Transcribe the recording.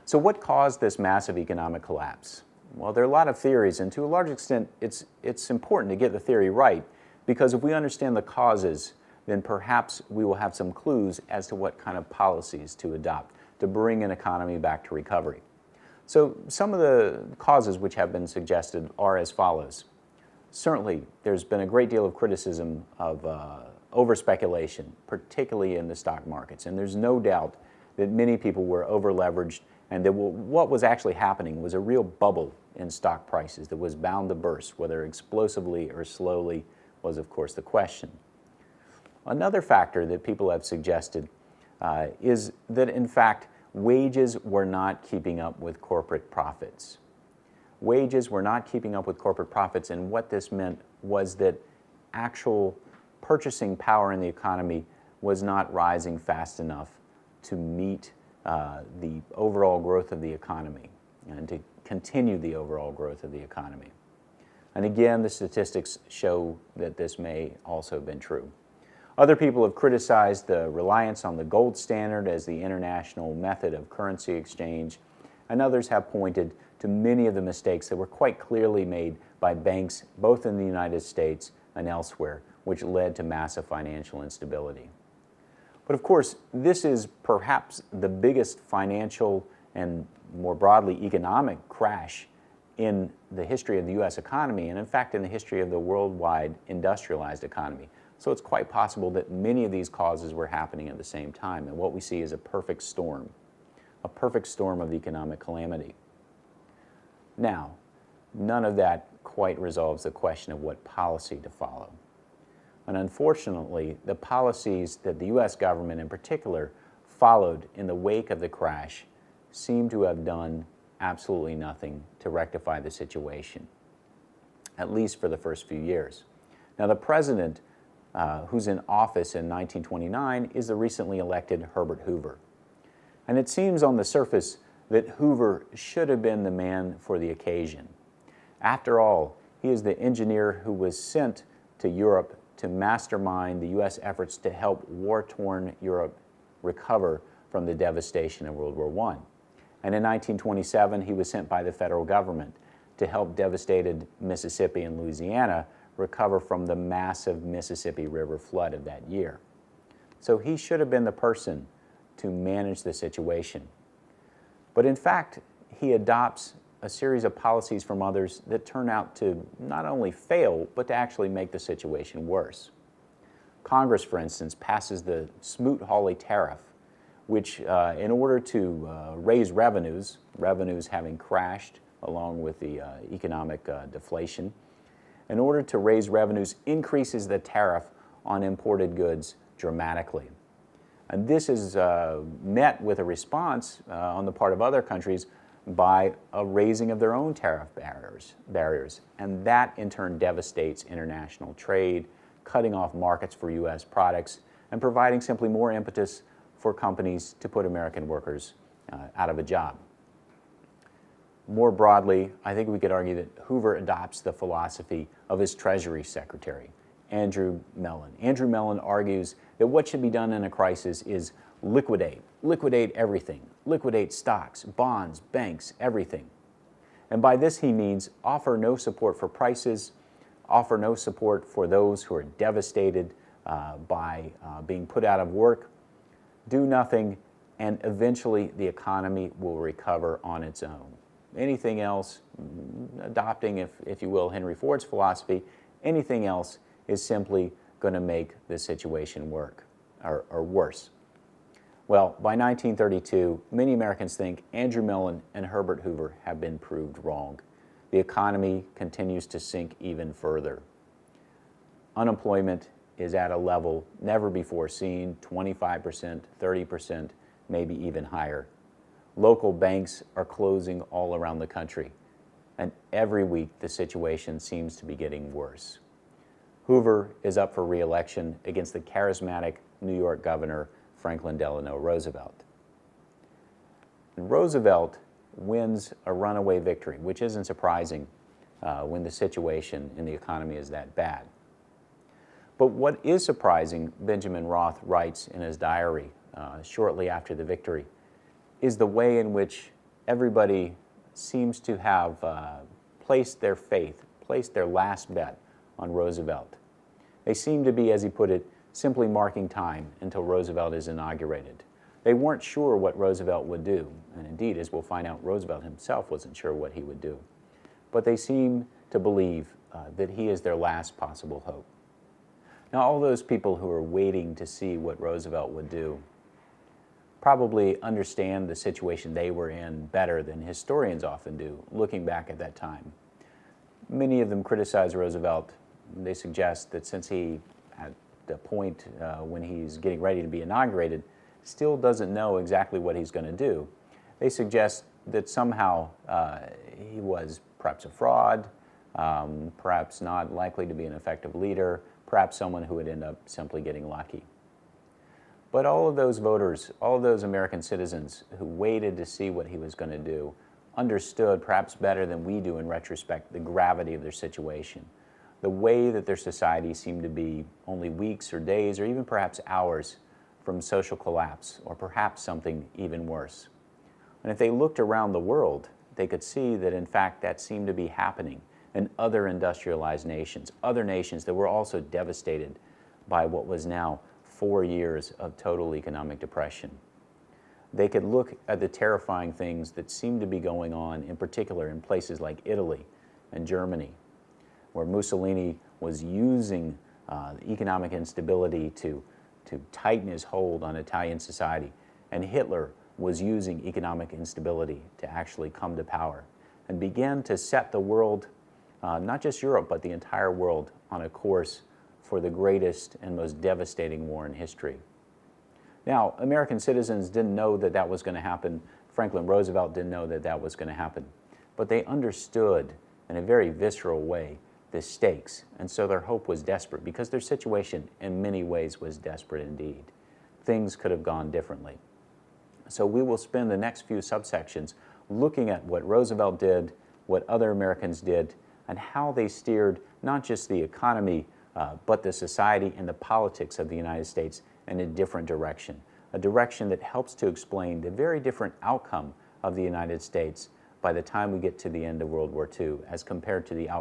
So what caused this massive economic collapse? Well, there are a lot of theories, and to a large extent, it's important to get the theory right, because if we understand the causes, then perhaps we will have some clues as to what kind of policies to adopt to bring an economy back to recovery. So some of the causes which have been suggested are as follows. Certainly, there's been a great deal of criticism of over-speculation, particularly in the stock markets, and there's no doubt that many people were over-leveraged, and that what was actually happening was a real bubble in stock prices that was bound to burst, whether explosively or slowly was, of course, the question. Another factor that people have suggested is that, in fact, wages were not keeping up with corporate profits. Wages were not keeping up with corporate profits, and what this meant was that actual purchasing power in the economy was not rising fast enough to meet the overall growth of the economy and to continue the overall growth of the economy. And again, the statistics show that this may also have been true. Other people have criticized the reliance on the gold standard as the international method of currency exchange, and others have pointed to many of the mistakes that were quite clearly made by banks both in the United States and elsewhere, which led to massive financial instability. But of course, this is perhaps the biggest financial and more broadly economic crash in the history of the U.S. economy, and in fact in the history of the worldwide industrialized economy. So it's quite possible that many of these causes were happening at the same time, and what we see is a perfect storm of economic calamity. Now, none of that quite resolves the question of what policy to follow. And unfortunately, the policies that the U.S. government in particular followed in the wake of the crash seem to have done absolutely nothing to rectify the situation, at least for the first few years. Now, the president who's in office in 1929 is the recently elected Herbert Hoover. And it seems on the surface that Hoover should have been the man for the occasion. After all, he is the engineer who was sent to Europe to mastermind the U.S. efforts to help war-torn Europe recover from the devastation of World War I. And in 1927, he was sent by the federal government to help devastated Mississippi and Louisiana recover from the massive Mississippi River flood of that year. So he should have been the person to manage the situation. But in fact, he adopts a series of policies from others that turn out to not only fail, but to actually make the situation worse. Congress, for instance, passes the Smoot-Hawley tariff, which in order to raise revenues having crashed along with the economic deflation, in order to raise revenues, increases the tariff on imported goods dramatically. And this is met with a response on the part of other countries by a raising of their own tariff barriers. And that in turn devastates international trade, cutting off markets for U.S. products, and providing simply more impetus for companies to put American workers out of a job. More broadly, I think we could argue that Hoover adopts the philosophy of his Treasury Secretary, Andrew Mellon. Andrew Mellon argues that what should be done in a crisis is liquidate everything, liquidate stocks, bonds, banks, everything. And by this he means offer no support for prices, offer no support for those who are devastated by being put out of work, do nothing, and eventually the economy will recover on its own. Anything else, adopting, if you will, Henry Ford's philosophy, anything else is simply going to make the situation work or worse. Well, by 1932, many Americans think Andrew Mellon and Herbert Hoover have been proved wrong. The economy continues to sink even further. Unemployment is at a level never before seen, 25%, 30%, maybe even higher. Local banks are closing all around the country, and every week the situation seems to be getting worse. Hoover is up for re-election against the charismatic New York governor, Franklin Delano Roosevelt. And Roosevelt wins a runaway victory, which isn't surprising when the situation in the economy is that bad. But what is surprising, Benjamin Roth writes in his diary shortly after the victory, is the way in which everybody seems to have placed their faith, placed their last bet on Roosevelt. They seem to be, as he put it, simply marking time until Roosevelt is inaugurated. They weren't sure what Roosevelt would do, and indeed, as we'll find out, Roosevelt himself wasn't sure what he would do. But they seem to believe that he is their last possible hope. Now, all those people who are waiting to see what Roosevelt would do probably understand the situation they were in better than historians often do, looking back at that time. Many of them criticize Roosevelt. They suggest that since he, at the point when he's getting ready to be inaugurated, still doesn't know exactly what he's going to do, they suggest that somehow he was perhaps a fraud, perhaps not likely to be an effective leader, perhaps someone who would end up simply getting lucky. But all of those voters, all of those American citizens who waited to see what he was going to do, understood perhaps better than we do in retrospect the gravity of their situation, the way that their society seemed to be only weeks or days or even perhaps hours from social collapse, or perhaps something even worse. And if they looked around the world, they could see that in fact that seemed to be happening in other industrialized nations, other nations that were also devastated by what was now 4 years of total economic depression. They could look at the terrifying things that seemed to be going on, in particular in places like Italy and Germany, where Mussolini was using economic instability to tighten his hold on Italian society, and Hitler was using economic instability to actually come to power and began to set the world, not just Europe, but the entire world, on a course for the greatest and most devastating war in history. Now, American citizens didn't know that that was going to happen. Franklin Roosevelt didn't know that that was going to happen. But they understood in a very visceral way the stakes, and so their hope was desperate because their situation in many ways was desperate indeed. Things could have gone differently. So we will spend the next few subsections looking at what Roosevelt did, what other Americans did, and how they steered not just the economy, but the society and the politics of the United States in a different direction, a direction that helps to explain the very different outcome of the United States by the time we get to the end of World War II as compared to the outcome